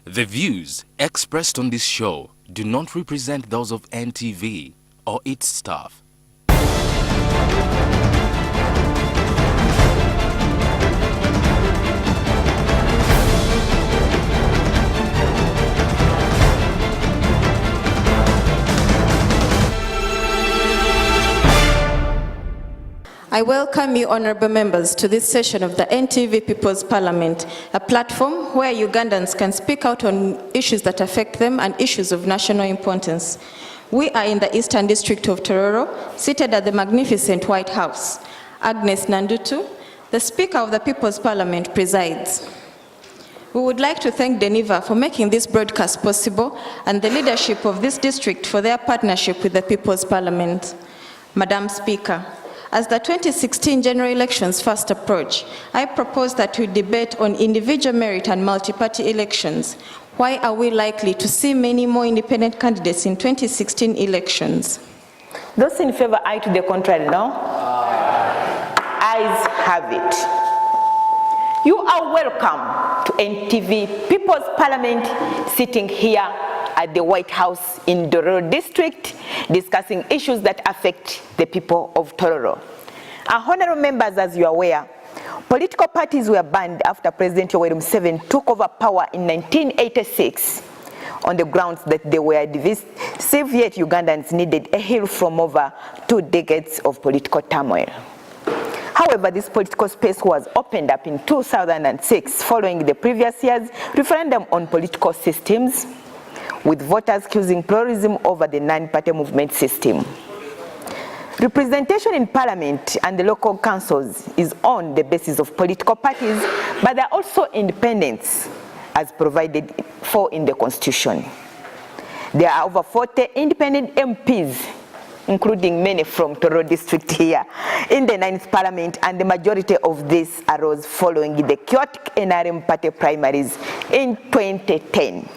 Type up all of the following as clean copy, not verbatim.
The views expressed on this show do not represent those of NTV or its staff. I welcome you, honorable members, to this session of the NTV People's Parliament, a platform where Ugandans can speak out on issues that affect them and issues of national importance. We are in the Eastern District of Tororo, seated at the magnificent White House. Agnes Nandutu, the Speaker of the People's Parliament, presides. We would like to thank Deniva for making this broadcast possible and the leadership of this district for their partnership with the People's Parliament. Madam Speaker, as the 2016 general elections fast approach, I propose that we debate on individual merit and multi-party elections. Why are we likely to see many more independent candidates in 2016 elections? Those in favor, aye. To the contrary, no? Ayes have it. You are welcome to NTV People's Parliament, sitting here at the White House in Tororo District, discussing issues that affect the people of Tororo. Our honorable members, as you are aware, political parties were banned after President Yoweri Museveni took over power in 1986 on the grounds that they were divisive, yet Ugandans needed a heal from over 2 decades of political turmoil. However, this political space was opened up in 2006 following the previous year's referendum on political systems, with voters choosing pluralism over the non-party movement system. Representation in Parliament and the local councils is on the basis of political parties, but they're also independents as provided for in the Constitution. There are over 40 independent MPs, including many from Tororo District here, in the 9th Parliament, and the majority of this arose following the chaotic NRM party primaries in 2010.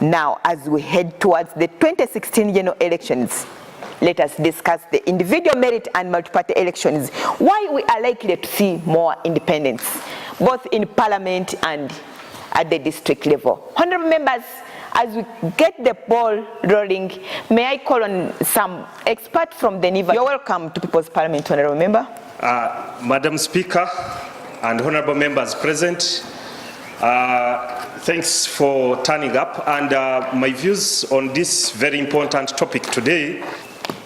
Now, as we head towards the 2016 general elections, let us discuss the individual merit and multi-party elections, why we are likely to see more independence, both in Parliament and at the district level. Honorable members, as we get the ball rolling, may I call on some experts from the NIVA. You're welcome to People's Parliament, honorable member. Madam Speaker and honorable members present, thanks for turning up, and my views on this very important topic today,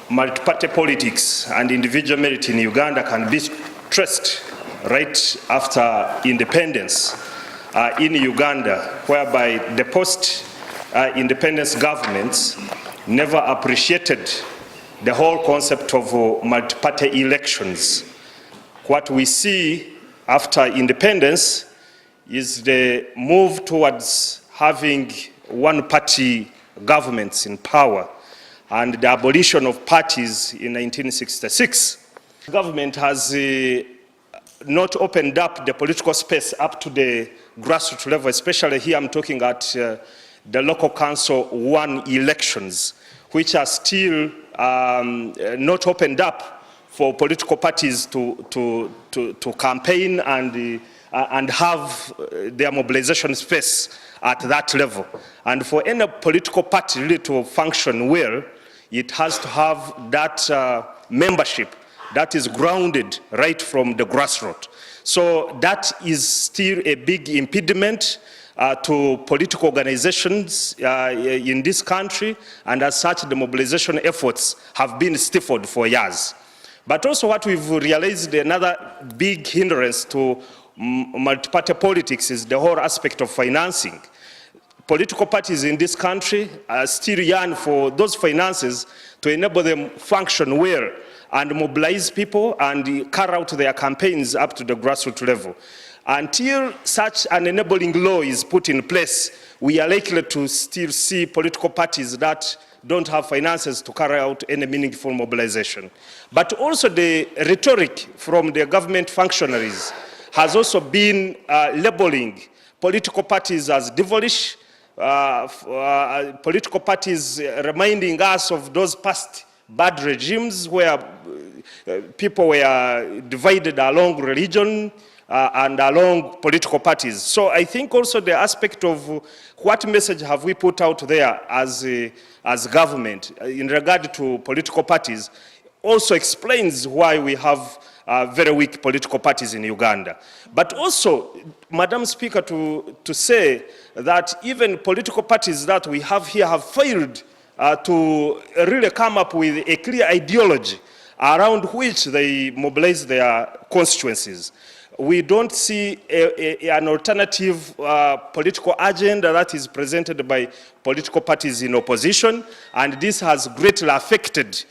multi-party politics and individual merit in Uganda, can be traced right after independence in Uganda, whereby the post-independence governments never appreciated the whole concept of multi-party elections. What we see after independence is the move towards having one-party governments in power and the abolition of parties in 1966. The government has not opened up the political space up to the grassroots level, especially here I'm talking at the local council 1 elections, which are still not opened up for political parties to campaign and have their mobilization space at that level. And for any political party really to function well, it has to have that membership that is grounded right from the grassroots. So that is still a big impediment to political organizations in this country, and as such the mobilization efforts have been stifled for years. But also what we've realized, another big hindrance to multi-party politics is the whole aspect of financing. Political parties in this country still yearn for those finances to enable them function well and mobilize people and carry out their campaigns up to the grassroots level. Until such an enabling law is put in place, we are likely to still see political parties that don't have finances to carry out any meaningful mobilization. But also the rhetoric from the government functionaries has also been labeling political parties as devilish, political parties reminding us of those past bad regimes where people were divided along religion, and along political parties. So I think also the aspect of what message have we put out there as government in regard to political parties also explains why we have very weak political parties in Uganda. But also, Madam Speaker, to say that even political parties that we have here have failed to really come up with a clear ideology around which they mobilize their constituencies. We don't see an alternative political agenda that is presented by political parties in opposition, and this has greatly affected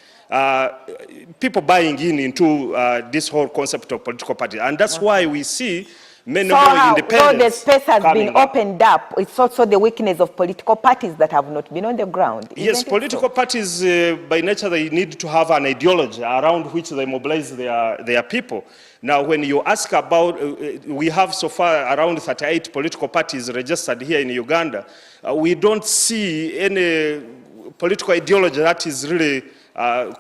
people buying into this whole concept of political party. And that's why we see many more independents. So the space has been up. opened up. It's also the weakness of political parties that have not been on the ground. Yes, political parties, by nature, they need to have an ideology around which they mobilize their people. Now, when you ask about, we have so far around 38 political parties registered here in Uganda. We don't see any political ideology that is really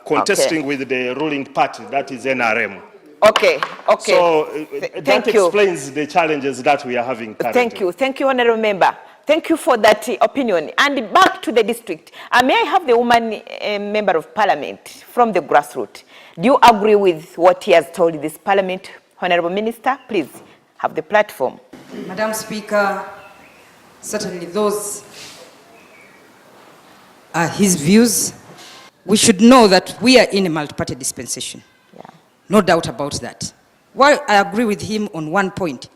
contesting with the ruling party, that is NRM. Okay. So that explains the challenges that we are having currently. Thank you, Honourable Member. Thank you for that opinion. And back to the district. May I have the woman member of parliament from the grassroots? Do you agree with what he has told this parliament? Honourable Minister, please have the platform. Madam Speaker, certainly those are his views. We should know that we are in a multi-party dispensation. No doubt about that. While I agree with him on one point,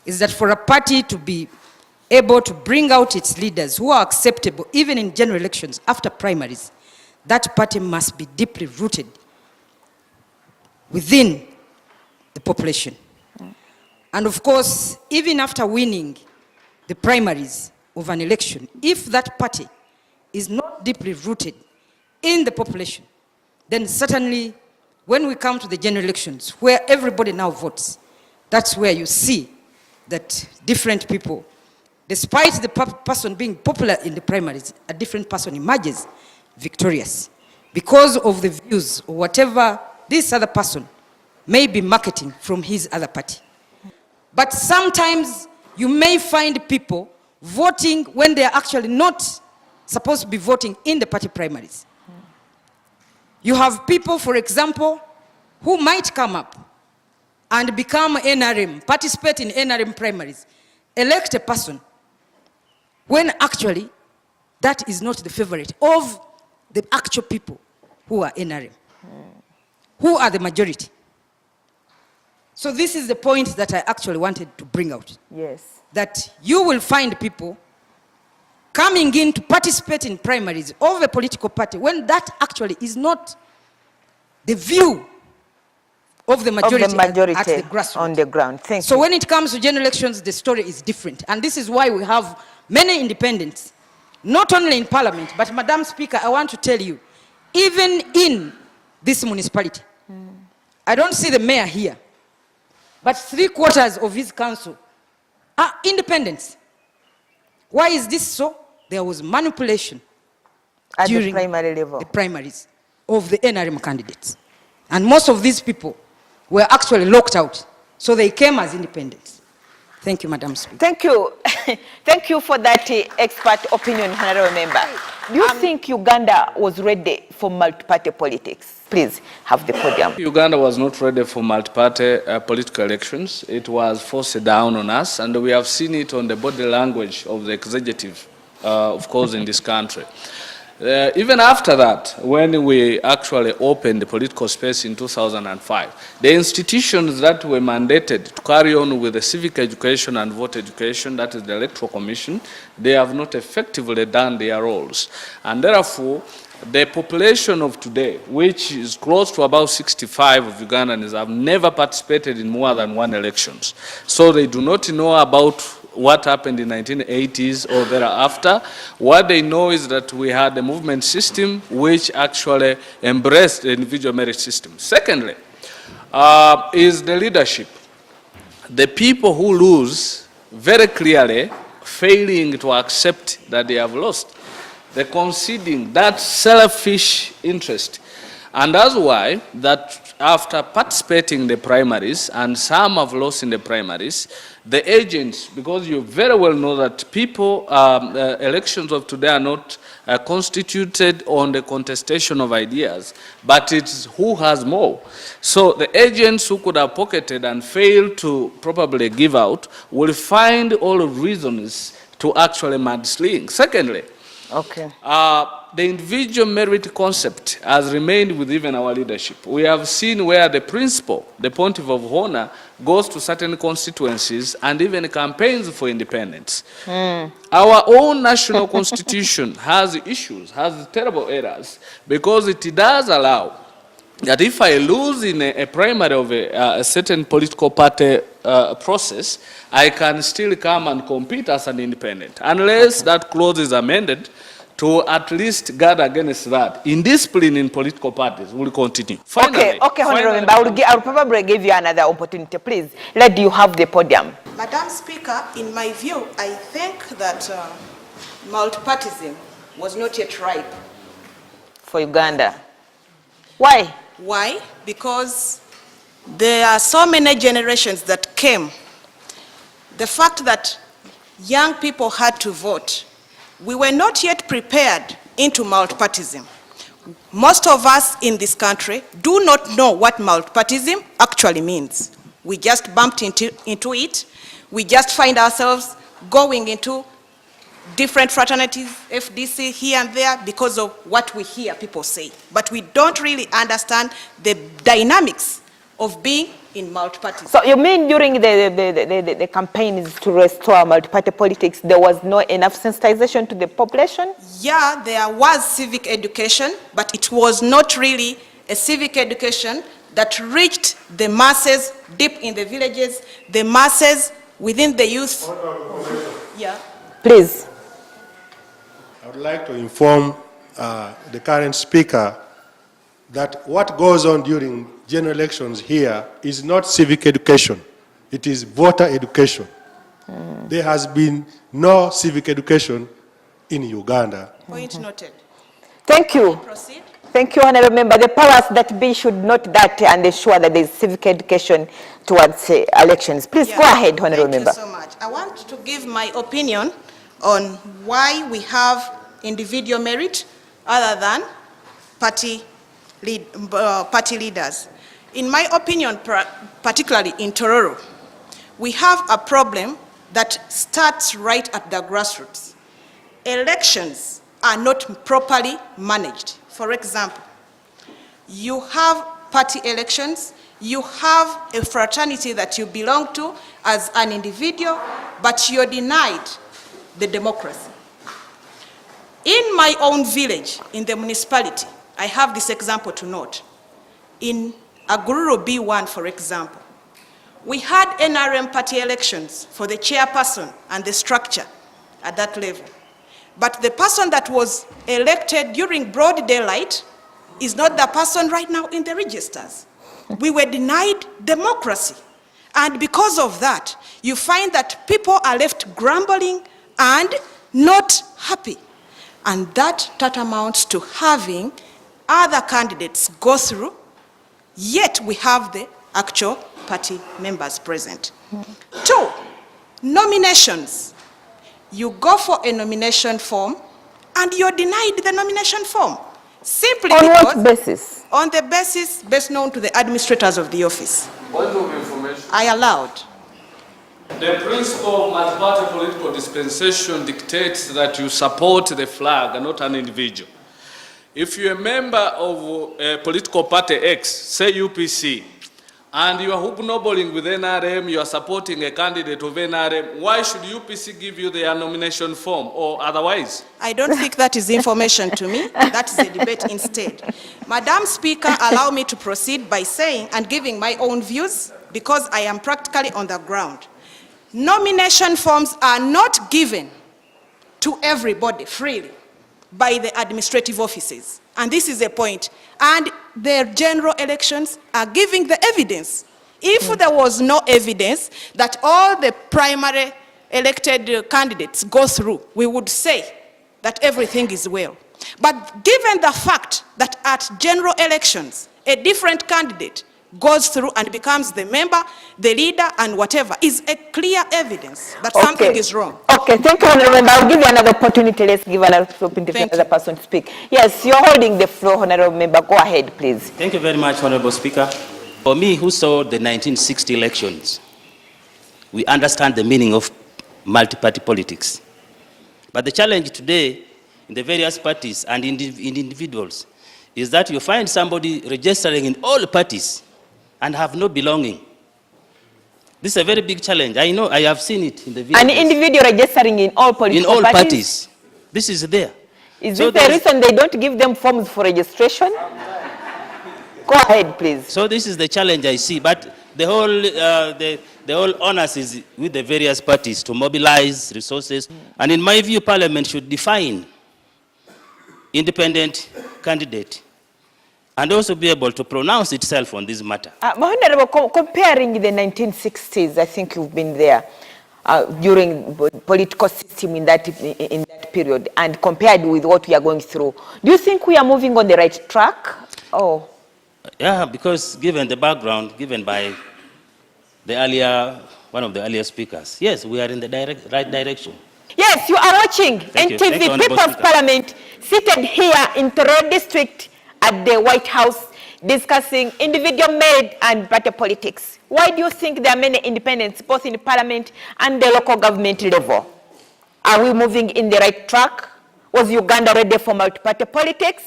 is that for a party to be able to bring out its leaders who are acceptable, even in general elections after primaries, that party must be deeply rooted within the population. And of course, even after winning the primaries of an election, if that party is not deeply rooted in the population, then certainly when we come to the general elections, where everybody now votes, that's where you see that different people, despite the person being popular in the primaries, a different person emerges victorious because of the views or whatever this other person may be marketing from his other party. But sometimes you may find people voting when they are actually not supposed to be voting in the party primaries. You have people, for example, who might come up and become NRM, participate in NRM primaries, elect a person, when actually that is not the favorite of the actual people who are NRM, who are the majority. So this is the point that I actually wanted to bring out. Yes. That you will find people coming in to participate in primaries of a political party when that actually is not the view of the majority, at the grassroots. On the ground. Thank you. So when it comes to general elections, the story is different. And this is why we have many independents, not only in parliament, but Madam Speaker, I want to tell you, even in this municipality, I don't see the mayor here, but 3/4 of his council are independents. Why is this so? There was manipulation at during the primary level, the primaries of the NRM candidates. And most of these people were actually locked out. So they came as independents. Thank you, Madam Speaker. Thank you. Thank you for that expert opinion, Honourable Member. Do you think Uganda was ready for multi-party politics? Please have the podium. Uganda was not ready for multi-party political elections. It was forced down on us, and we have seen it on the body language of the executive, of course, in this country. Even after that, when we actually opened the political space in 2005, the institutions that were mandated to carry on with the civic education and voter education, that is the Electoral Commission, they have not effectively done their roles. And therefore, the population of today, which is close to about 65 of Ugandans, have never participated in more than one elections. So they do not know about what happened in the 1980s or thereafter. What they know is that we had a movement system which actually embraced the individual merit system. Secondly, is the leadership. The people who lose very clearly failing to accept that they have lost. They're conceding that selfish interest. And that's why that after participating in the primaries, and some have lost in the primaries, the agents, because you very well know that people, elections of today are not constituted on the contestation of ideas, but it's who has more. So the agents who could have pocketed and failed to probably give out will find all the reasons to actually mudsling. Secondly, Okay. the individual merit concept has remained with even our leadership. We have seen where the principle, the pontiff of honor, goes to certain constituencies and even campaigns for independence. Our own national constitution has issues, has terrible errors, because it does allow that if I lose in a primary of a certain political party process, I can still come and compete as an independent, unless that clause is amended to at least guard against that. Indiscipline in political parties will continue. Finally, Okay, Honorable Member, I'll probably give you another opportunity. Please, let you have the podium. Madam Speaker, in my view, I think that multipartyism was not yet ripe. For Uganda. Why? Why? Because there are so many generations that came. The fact that young people had to vote, we were not yet prepared into multipartyism. Most of us in this country do not know what multipartyism actually means. We just bumped into it. We just find ourselves going into different fraternities, FDC here and there, because of what we hear people say. But we don't really understand the dynamics of being in multi-party. So you mean during the campaigns to restore multi-party politics, there was not enough sensitization to the population? Yeah, there was civic education, but it was not really a civic education that reached the masses deep in the villages, the masses within the youth. Yeah. Please. I would like to inform the current speaker that what goes on during general elections here is not civic education. It is voter education. There has been no civic education in Uganda. Point noted. Thank you. Proceed. Thank you, Honorable Member. The powers that be should note that and ensure that there is civic education towards elections. Please go ahead, Honorable Member. Thank you so much. I want to give my opinion on why we have individual merit other than party leaders. In my opinion, particularly in Tororo, we have a problem that starts right at the grassroots. Elections are not properly managed. For example, you have party elections, you have a fraternity that you belong to as an individual, but you're denied the democracy. In my own village, in the municipality, I have this example to note. In Agururu B1, for example, we had NRM party elections for the chairperson and the structure at that level. But the person that was elected during broad daylight is not the person right now in the registers. We were denied democracy. And because of that, you find that people are left grumbling and not happy. And that amounts to having other candidates go through, yet we have the actual party members present. 2, nominations. You go for a nomination form and you're denied the nomination form. Simply on because... what basis? On the basis best known to the administrators of the office. Point of information. I allowed. The principle of multi-party political dispensation dictates that you support the flag and not an individual. If you're a member of a political party X, say UPC, and you are hooknobbling with NRM, you are supporting a candidate of NRM, why should UPC give you their nomination form or otherwise? I don't think that is information to me. That is a debate instead. Madam Speaker, allow me to proceed by saying and giving my own views because I am practically on the ground. Nomination forms are not given to everybody freely by the administrative offices. And this is a point. And the general elections are giving the evidence. If there was no evidence that all the primary elected candidates go through, we would say that everything is well. But given the fact that at general elections, a different candidate goes through and becomes the member, the leader, and whatever, is a clear evidence that something is wrong. Okay, thank you, Honorable Member. I'll give you another opportunity. Let's give another opportunity for another person to speak. Yes, you're holding the floor, Honorable Member. Go ahead, please. Thank you very much, Honorable Speaker. For me, who saw the 1960 elections, we understand the meaning of multi-party politics. But the challenge today in the various parties and in individuals is that you find somebody registering in all parties and have no belonging. This is a very big challenge. I know, I have seen it in the villages. An individual registering in all political parties? In all parties. This is there. Is this the reason they don't give them forms for registration? Go ahead, please. So this is the challenge I see. But the whole onus is with the various parties to mobilize resources. And in my view, Parliament should define independent candidate and also be able to pronounce itself on this matter. Honorable, comparing the 1960s, I think you've been there during political system in that period, and compared with what we are going through. Do you think we are moving on the right track? Oh. Yeah, because given the background given by the one of the earlier speakers, yes, we are in the right direction. Yes, you are watching NTV People's Parliament, seated here in Tororo District at the White House, discussing individual merit and party politics. Why do you think there are many independents, both in the Parliament and the local government level? Are we moving in the right track? Was Uganda ready for multi-party politics?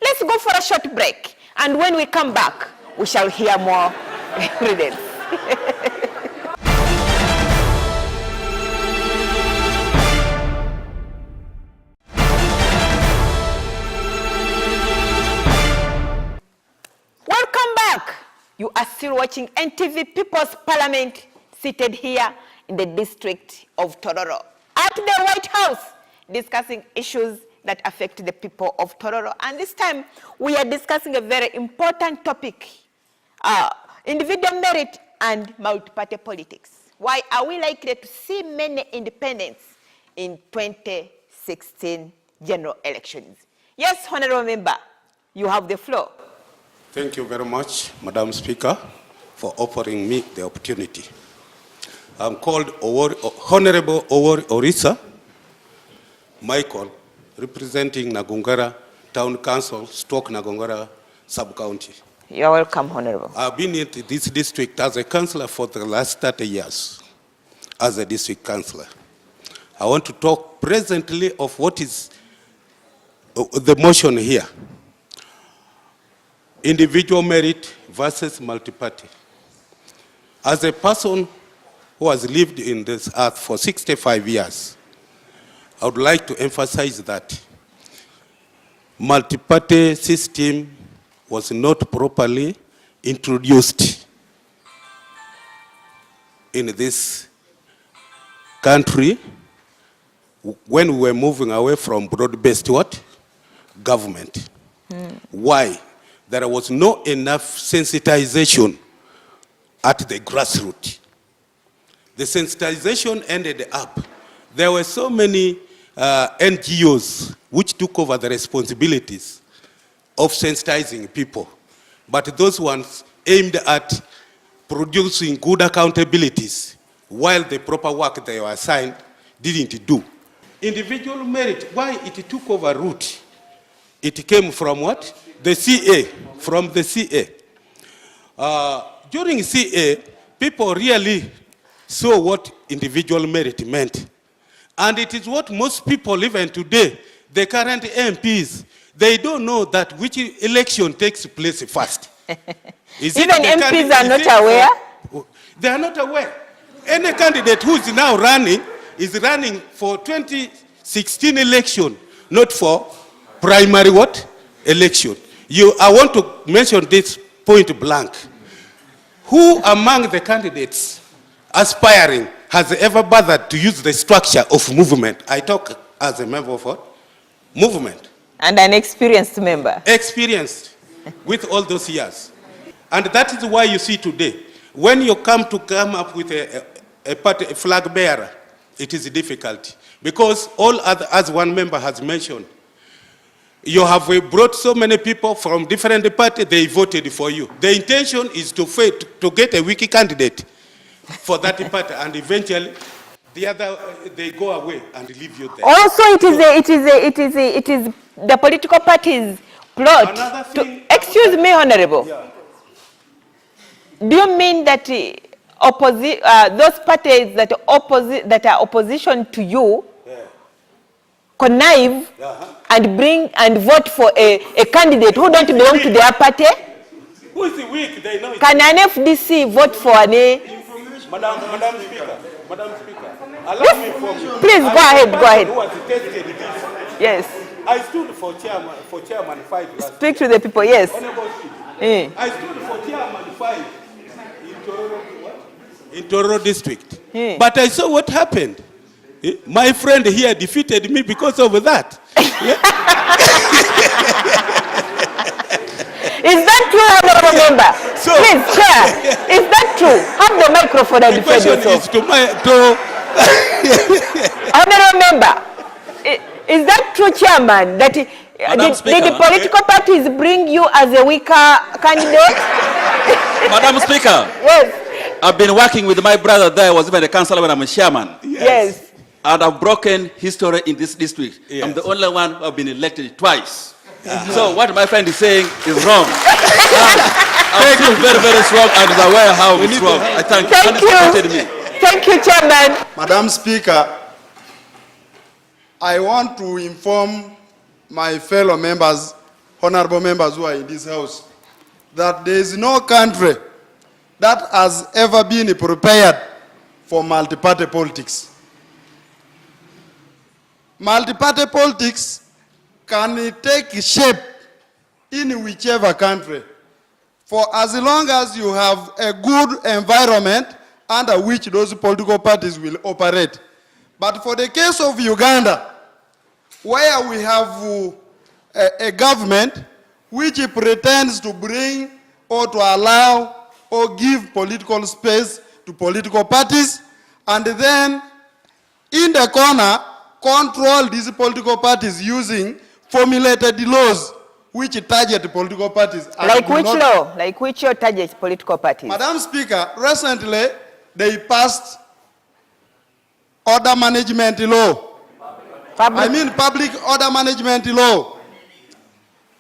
Let's go for a short break, and when we come back, we shall hear more evidence. Welcome back. You are still watching NTV People's Parliament, seated here in the district of Tororo at the White House, discussing issues that affect the people of Tororo. And this time, we are discussing a very important topic, individual merit and multi-party politics. Why are we likely to see many independents in 2016 general elections? Yes, Honorable Member, you have the floor. Thank you very much, Madam Speaker, for offering me the opportunity. I'm called Honorable Orisa Michael, representing Nagongara Town Council, Nagongara Sub-County. You're welcome, Honorable. I've been in this district as a councillor for the last 30 years, as a district councillor. I want to talk presently of what is the motion here. Individual merit versus multi-party. As a person who has lived in this earth for 65 years, I would like to emphasize that multi-party system was not properly introduced in this country when we were moving away from broad-based government. Why? There was not enough sensitization at the grassroots. The sensitization ended up. There were so many NGOs which took over the responsibilities of sensitizing people. But those ones aimed at producing good accountabilities while the proper work they were assigned didn't do. Individual merit, why it took over root? It came from what? The CA, from the CA. During CA, people really saw what individual merit meant. And it is what most people, even today, the current MPs, they don't know that which election takes place first. Even MPs are not aware? They are not aware. Any candidate who is now running is running for 2016 election, not for primary election. I want to mention this point blank. Who among the candidates aspiring has ever bothered to use the structure of movement? I talk as a member of movement. And an experienced member. Experienced with all those years. And that is why you see today, when you come up with a flag bearer, it is difficult. Because all other, as one member has mentioned, You have brought so many people from different parties, they voted for you. The intention is to get a weak candidate for that party, and eventually the other, they go away and leave you there. Also, it is the political parties plot to, excuse me, Honorable. Yeah. Do you mean that those parties that are opposition to you connive and bring and vote for a candidate who don't belong to their party? Who is weak? They know it. Can an FDC vote for an Madam Speaker, allow me for Please go ahead. Who has tested this? Yes. I stood for chairman 5 last. Speak to the people, yes. Honorable Speaker, I stood for chairman 5 in Tororo district. But I saw what happened. My friend here defeated me because of that. Is that true, Honorable Member? So, please, Chair, is that true? Have the microphone and the defend question yourself. is to Honorable Member, is that true, Chairman, that did the political parties bring you as a weaker candidate? Madam Speaker. Yes. I've been working with my brother there. I was even a councillor when I'm a chairman. Yes. And I've broken history in this district. Yes. I'm the only one who have been elected twice. So what my friend is saying is wrong. I feel very, very strong and is aware how it's wrong. I thank you. Thank you. Thank you, Chairman. Madam Speaker, I want to inform my fellow members, honorable members who are in this house, that there is no country that has ever been prepared for multi-party politics. Multi-party politics can take shape in whichever country, for as long as you have a good environment under which those political parties will operate. But for the case of Uganda, where we have a government which pretends to bring or to allow or give political space to political parties, and then in the corner control these political parties using formulated laws which target political parties. Like which law? Like which law targets political parties? Madam Speaker, recently they passed order management law. Public order management law.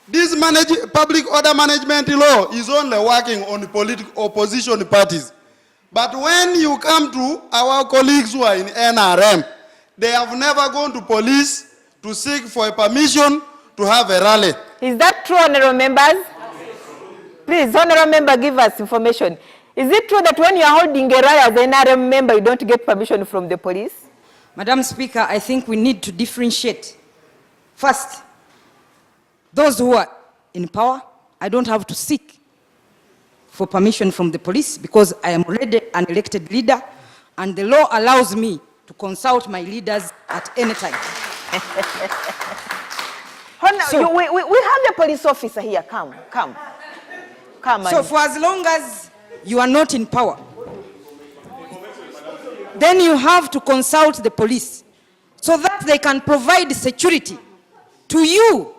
This public order management law is only working on political opposition parties. But when you come to our colleagues who are in NRM, they have never gone to police to seek for a permission to have a rally. Is that true, honorable members? Please, honorable member, give us information. Is it true that when you are holding a rally as an NRM member, you don't get permission from the police? Madam Speaker, I think we need to differentiate. First, those who are in power, I don't have to seek for permission from the police because I am already an elected leader and the law allows me to consult my leaders at any time. So, we have a police officer here. Come. So for as long as you are not in power, then you have to consult the police so that they can provide security to you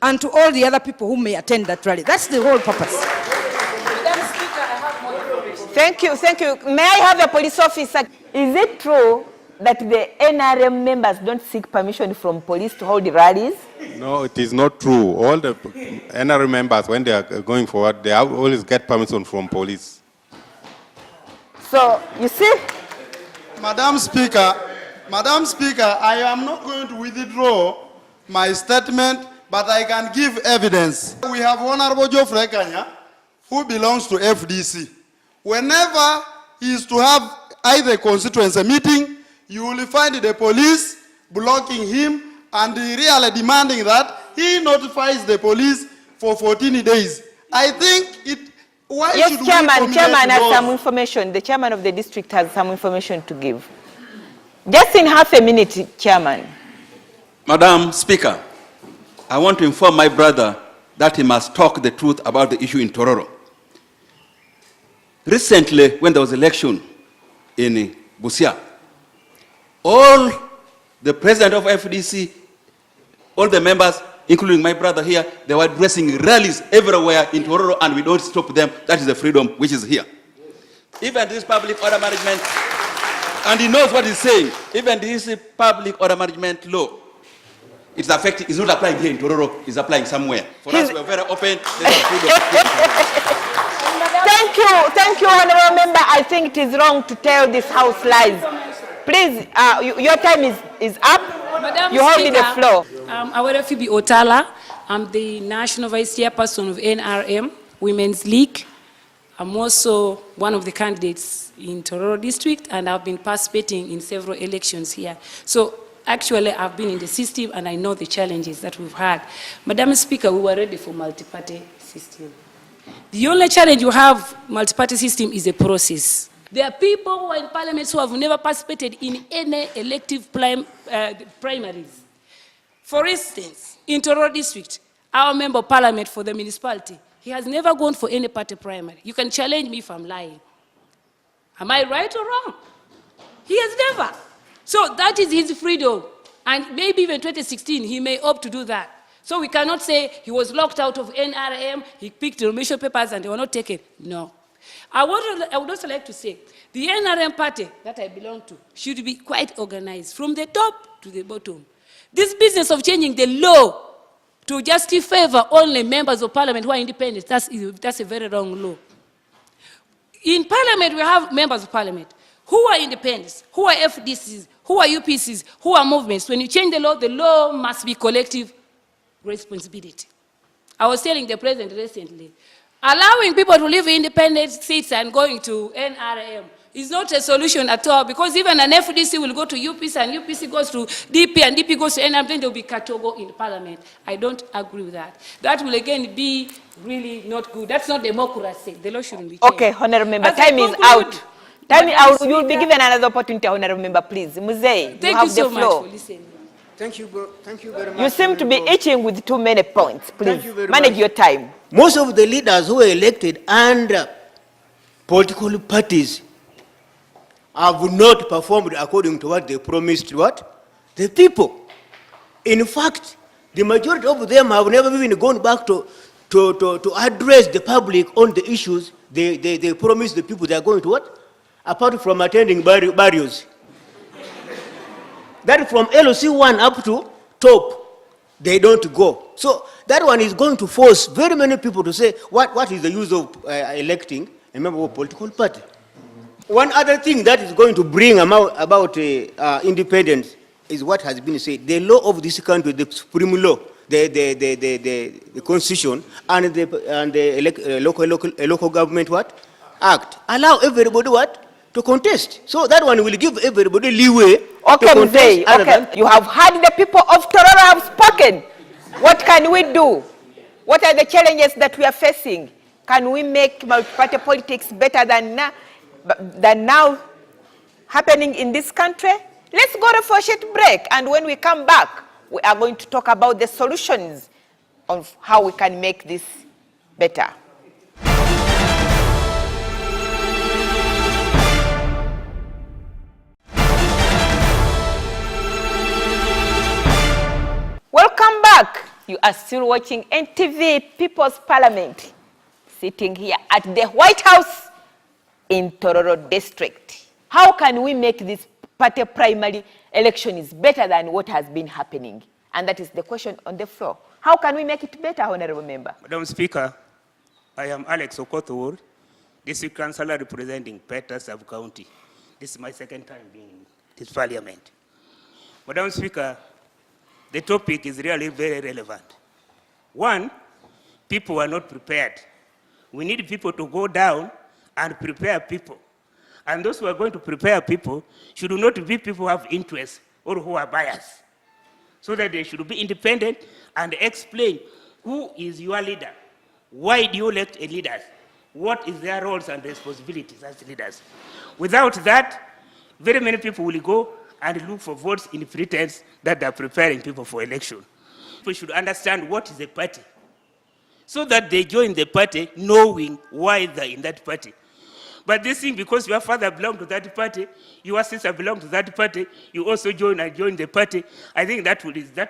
and to all the other people who may attend that rally. That's the whole purpose. Madam Speaker, I have more information. Thank you. May I have a police officer? Is it true that the NRM members don't seek permission from police to hold rallies? No, it is not true. All the NRM members, when they are going forward, they always get permission from police. So, you see? Madam Speaker, I am not going to withdraw my statement, but I can give evidence. We have Honorable Geoffrey Kanya, who belongs to FDC. Whenever he is to have either a constituency meeting, you will find the police blocking him and really demanding that he notifies the police for 14 days. I think it... Why yes, should Chairman has some information. The chairman of the district has some information to give. Just in half a minute, Chairman. Madam Speaker, I want to inform my brother that he must talk the truth about the issue in Tororo. Recently, when there was election in Busia, all the president of FDC, all the members including my brother here, they were dressing rallies everywhere in Tororo, and we don't stop them. That is the freedom which is here. Even this public order management, and he knows what he's saying, even this public order management law, it's not applying here in Tororo, it's applying somewhere. For us, we're very open. Thank you, Honorable Member. I think it is wrong to tell this House lies. Please, your time is up. Madam You hold Speaker, the floor. I'm Awerefibi Otala. I'm the National Vice Chairperson of NRM Women's League. I'm also one of the candidates in Tororo District, and I've been participating in several elections here. So actually, I've been in the system, and I know the challenges that we've had. Madam Speaker, we were ready for multi-party system. The only challenge you have multi-party system is a process. There are people who are in parliaments who have never participated in any elective primaries. For instance, in Tororo District, our member of parliament for the municipality, he has never gone for any party primary. You can challenge me if I'm lying. Am I right or wrong? He has never. So that is his freedom. And maybe even 2016, he may opt to do that. So we cannot say he was locked out of NRM, he picked the nomination papers and they were not taken. No. I would also like to say, the NRM party that I belong to should be quite organized from the top to the bottom. This business of changing the law to just favor only members of parliament who are independent, that's a very wrong law. In parliament, we have members of parliament who are independents, who are FDCs, who are UPCs, who are movements. When you change the law must be collective responsibility. I was telling the president recently, allowing people to live in independent seats and going to NRM is not a solution at all, because even an FDC will go to UPC and UPC goes to DP and DP goes to NRM, then there will be Katogo in parliament. I don't agree with that. That will again be really not good. That's not democracy. The law shouldn't be changed. Okay, Honorable Member, time is out. Time is out. You will be given another opportunity, Honorable Member, please. Muzei, you have the floor. Thank you so much for listening. Thank you very much. You seem to be itching with too many points. Please, Thank you very manage much. your time. Most of the leaders who were elected under political parties have not performed according to what they promised to what? The people. In fact, the majority of them have never even gone back to address the public on the issues they promised the people they are going to what? Apart from attending burials. That from LOC1 up to top, they don't go. So that one is going to force very many people to say, what is the use of electing a member of a political party? One other thing that is going to bring about independence is what has been said. The law of this country, the supreme law, the constitution, and the local government what? Act, allow everybody what? To contest. So that one will give everybody leeway. Okay, Mzee, okay. You have heard the people of Tororo have spoken. What can we do? What are the challenges that we are facing? Can we make multi-party politics better than now happening in this country? Let's go for a short break, and when we come back, we are going to talk about the solutions of how we can make this better. Welcome back. You are still watching NTV People's Parliament, sitting here at the White House in Tororo District. How can we make this party primary elections better than what has been happening? And that is the question on the floor. How can we make it better, Honorable Member? Madam Speaker, I am Alex Okothur, District Councillor representing Petra Sub-County. This is my second time being in this parliament. Madam Speaker, the topic is really very relevant. One, people are not prepared. We need people to go down and prepare people. And those who are going to prepare people should not be people who have interest or who are biased. So that they should be independent and explain who is your leader, why do you elect a leader, what is their roles and responsibilities as leaders. Without that, very many people will go and look for votes in pretense that they're preparing people for election. People should understand what is a party, so that they join the party knowing why they're in that party. But this thing, because your father belonged to that party, your sister belonged to that party, you also join the party, I think that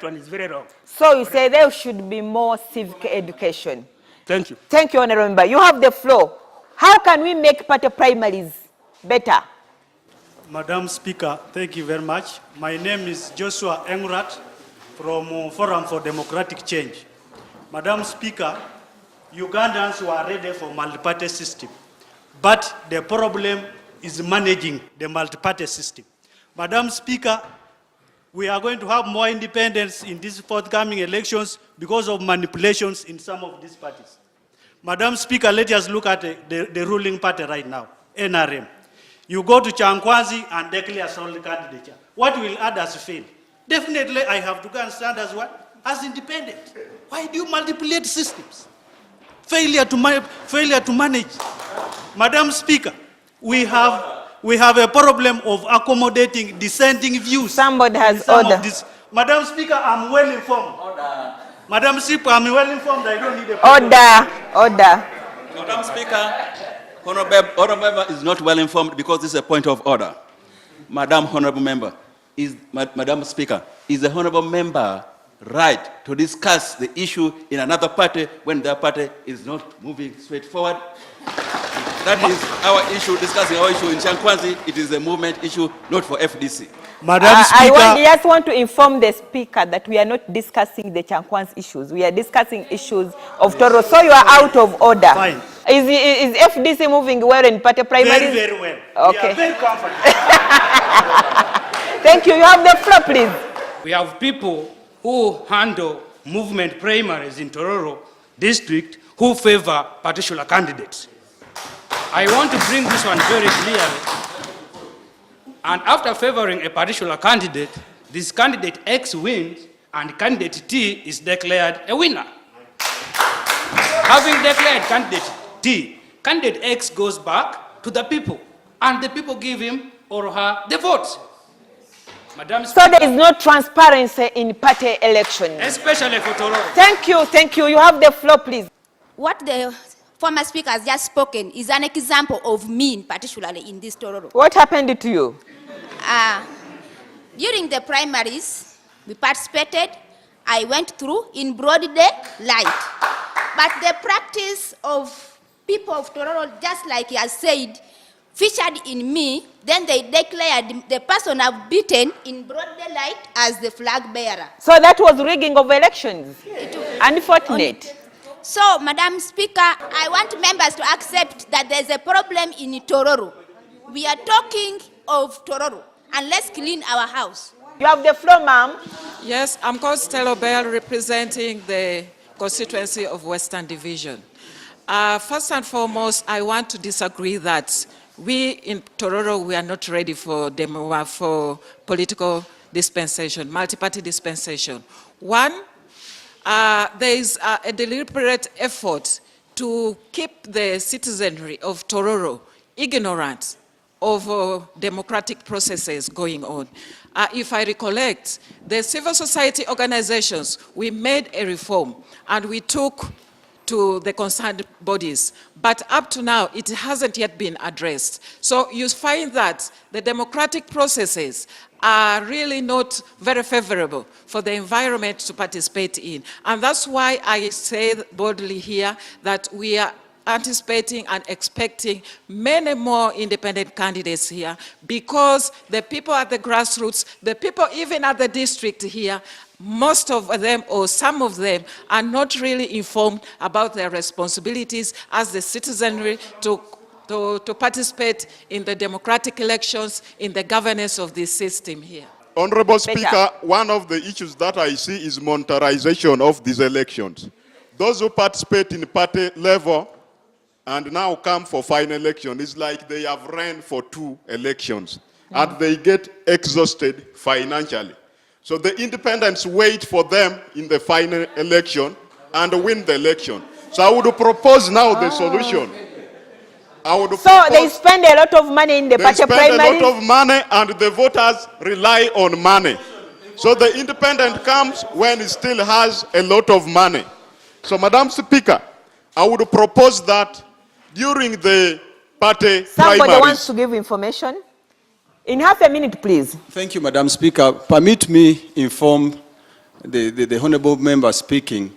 one is very wrong. So you say there should be more civic education. Thank you. Thank you, Honorable Member. You have the floor. How can we make party primaries better? Madam Speaker, thank you very much. My name is Joshua Engurat from Forum for Democratic Change. Madam Speaker, Ugandans were ready for multi-party system, but the problem is managing the multi-party system. Madam Speaker, we are going to have more independence in these forthcoming elections because of manipulations in some of these parties. Madam Speaker, let us look at the ruling party right now, NRM. You go to Chankwanzi and declare sole candidature. What will others fail? Definitely, I have to go and stand as what? As independent. Why do you manipulate systems? Failure to manage. Madam Speaker, we have a problem of accommodating dissenting views. Somebody has order. Madam Speaker, I'm well informed. Order. Madam Speaker, I'm well informed. I don't need a Order. Madam Speaker, Honorable Member is not well informed because this is a point of order. Madam Honorable Member, Madam Speaker, is the Honorable Member right to discuss the issue in another party when their party is not moving straight forward? That is our issue, discussing our issue in Chankwanzi. It is a movement issue, not for FDC. Madam Speaker, I just want to inform the Speaker that we are not discussing the Chankwanzi issues. We are discussing issues of Toro. So you are out of order. Fine. Is FDC moving well in party primaries? Very, very well. Okay. We are very comfortable. Thank you. You have the floor, please. We have people who handle movement primaries in Tororo district who favor particular candidates. I want to bring this one very clearly. And after favoring a particular candidate, this candidate X wins and candidate T is declared a winner. Having declared candidate T, candidate X goes back to the people and the people give him or her the votes. Madam Speaker, so there is no transparency in party elections. Especially for Tororo. Thank you. You have the floor, please. What the former speaker has just spoken is an example of mean, particularly in this Tororo. What happened to you? During the primaries, we participated. I went through in broad daylight. But the practice of people of Tororo, just like he has said, featured in me, then they declared the person I've beaten in broad daylight as the flag bearer. So that was rigging of elections. Unfortunate. So, Madam Speaker, I want members to accept that there's a problem in Tororo. We are talking of Tororo, and let's clean our house. You have the floor, ma'am. Yes, I'm called Stella Bell, representing the constituency of Western Division. First and foremost, I want to disagree that we in Tororo, we are not ready for political dispensation, multi-party dispensation. One, there is a deliberate effort to keep the citizenry of Tororo ignorant of democratic processes going on. If I recollect, the civil society organizations, we made a reform and we took to the concerned bodies. But up to now, it hasn't yet been addressed. So you find that the democratic processes are really not very favorable for the environment to participate in. And that's why I say boldly here that we are anticipating and expecting many more independent candidates here, because the people at the grassroots, the people even at the district here, most of them or some of them are not really informed about their responsibilities as the citizenry to participate in the democratic elections, in the governance of this system here. Honorable Speaker, one of the issues that I see is monetarization of these elections. Those who participate in party level and now come for final election, it's like they have ran for 2 elections and they get exhausted financially. So the independents wait for them in the final election and win the election. So I would propose now the solution. So they spend a lot of money in the party primaries? They spend a lot of money and the voters rely on money. So the independent comes when it still has a lot of money. So Madam Speaker, I would propose that during the party Somebody primaries. wants to give information? In half a minute, please. Thank you, Madam Speaker. Permit me inform the honorable member speaking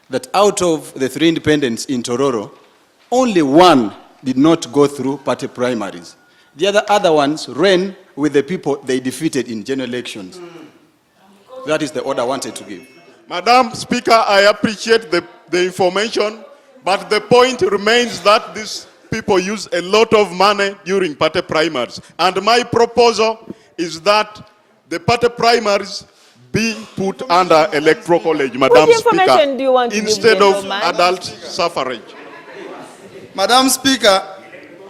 that out of the 3 independents in Tororo, only 1 did not go through party primaries. The other ones ran with the people they defeated in general elections. That is the order I wanted to give. Madam Speaker, I appreciate the information, but the point remains that these people use a lot of money during party primaries. And my proposal is that the party primaries be put under electoral college, Madam Which information Speaker, do you want to instead give of them, adult suffrage. Madam Speaker,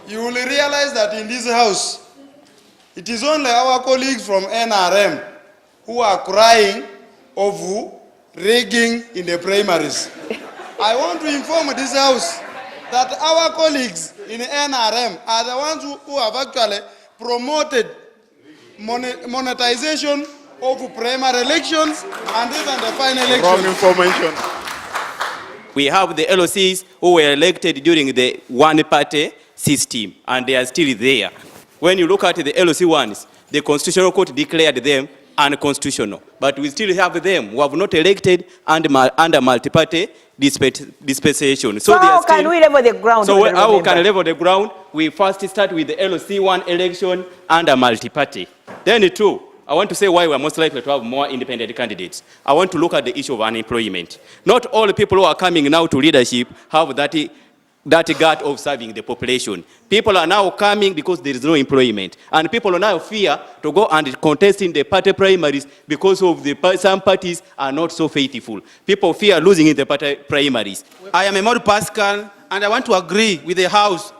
you will realize that in this house, it is only our colleagues from NRM who are crying over rigging in the primaries. I want to inform this house that our colleagues in NRM are the ones who have actually promoted monetization of primary elections and even the final elections. Wrong information. We have the LOCs who were elected during the one-party system, and they are still there. When you look at the LOC ones, the Constitutional Court declared them unconstitutional. But we still have them who have not elected under multi-party dispensation. So how can we level the ground? So how we can level the ground? We first start with the LOC1 election under multi-party. Then 2, I want to say why we are most likely to have more independent candidates. I want to look at the issue of unemployment. Not all the people who are coming now to leadership have that gut of serving the population. People are now coming because there is no employment. And people now fear to go and contest in the party primaries because of some parties are not so faithful. People fear losing in the party primaries. I am Emory Pascal, and I want to agree with the House,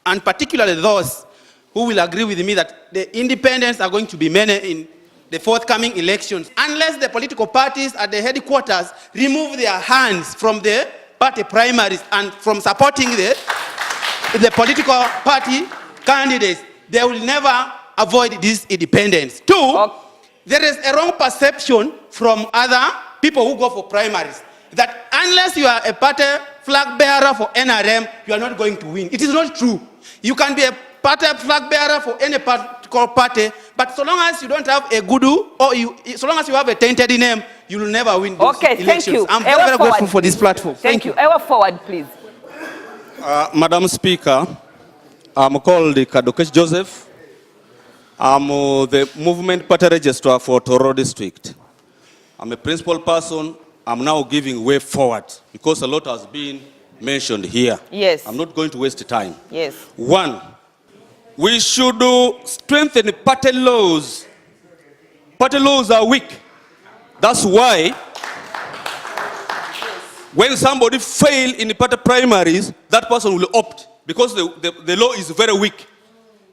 and particularly those who will agree with me that the independents are going to be many in the forthcoming elections, unless the political parties at the headquarters remove their hands from the party primaries and from supporting the political party candidates. They will never avoid this independence. 2, there is a wrong perception from other people who go for primaries that unless you are a party flag bearer for NRM, you are not going to win. It is not true. You can be a party flag bearer for any particular party, but so long as you don't have a good, or so long as you have a tainted name, you will never win those elections. Thank you. I'm very grateful for this platform. Thank you. Ever forward, please. Madam Speaker, I'm called Kadokesh Joseph. I'm the Movement Party Registrar for Tororo District. I'm a principal person. I'm now giving way forward because a lot has been mentioned here. Yes. I'm not going to waste time. Yes. 1, we should strengthen party laws. Party laws are weak. That's why when somebody fails in the party primaries, that person will opt because the law is very weak.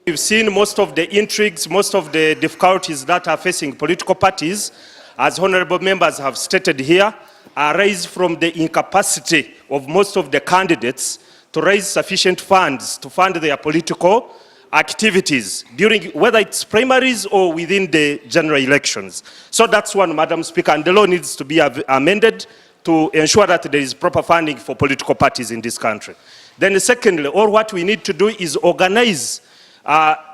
We've seen most of the intrigues, most of the difficulties that are facing political parties, as honorable members have stated here, arise from the incapacity of most of the candidates to raise sufficient funds to fund their political activities during, whether it's primaries or within the general elections. So that's one, Madam Speaker, and the law needs to be amended to ensure that there is proper funding for political parties in this country. Then secondly, all what we need to do is organize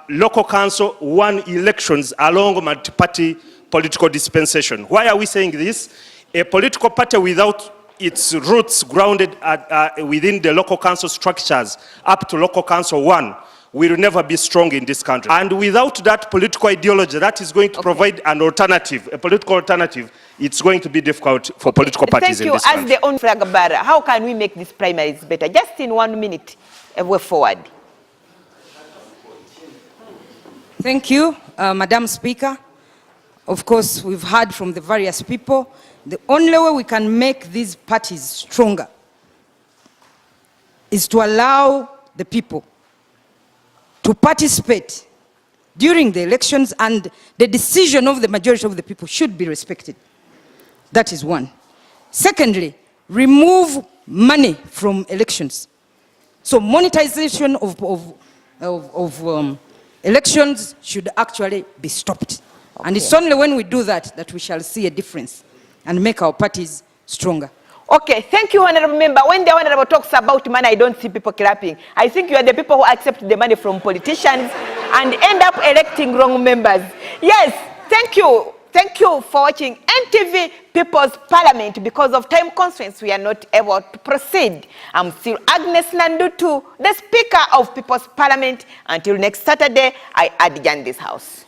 local council one elections along multi-party political dispensation. Why are we saying this? A political party without its roots grounded within the local council structures up to local council 1 will never be strong in this country. And without that political ideology that is going to provide an alternative, a political alternative, it's going to be difficult for political parties in this country. Thank you. As the own flag bearer, how can we make these primaries better? Just in 1 minute, a way forward. Thank you, Madam Speaker. Of course, we've heard from the various people. The only way we can make these parties stronger is to allow the people to participate during the elections, and the decision of the majority of the people should be respected. That is 1. Secondly, remove money from elections. So monetization of elections should actually be stopped. And it's only when we do that that we shall see a difference and make our parties stronger. Okay, thank you, Honorable Member. When the Honorable talks about money, I don't see people clapping. I think you are the people who accept the money from politicians and end up electing wrong members. Yes, thank you. Thank you for watching NTV People's Parliament. Because of time constraints, we are not able to proceed. I'm still Agnes Nandutu, the Speaker of People's Parliament. Until next Saturday, I adjourn this house.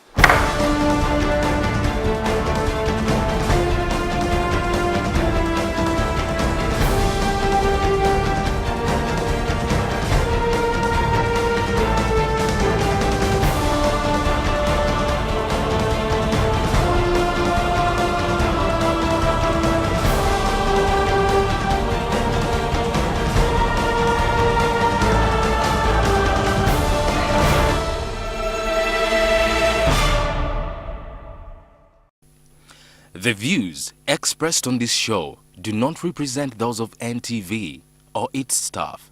The views expressed on this show do not represent those of NTV or its staff.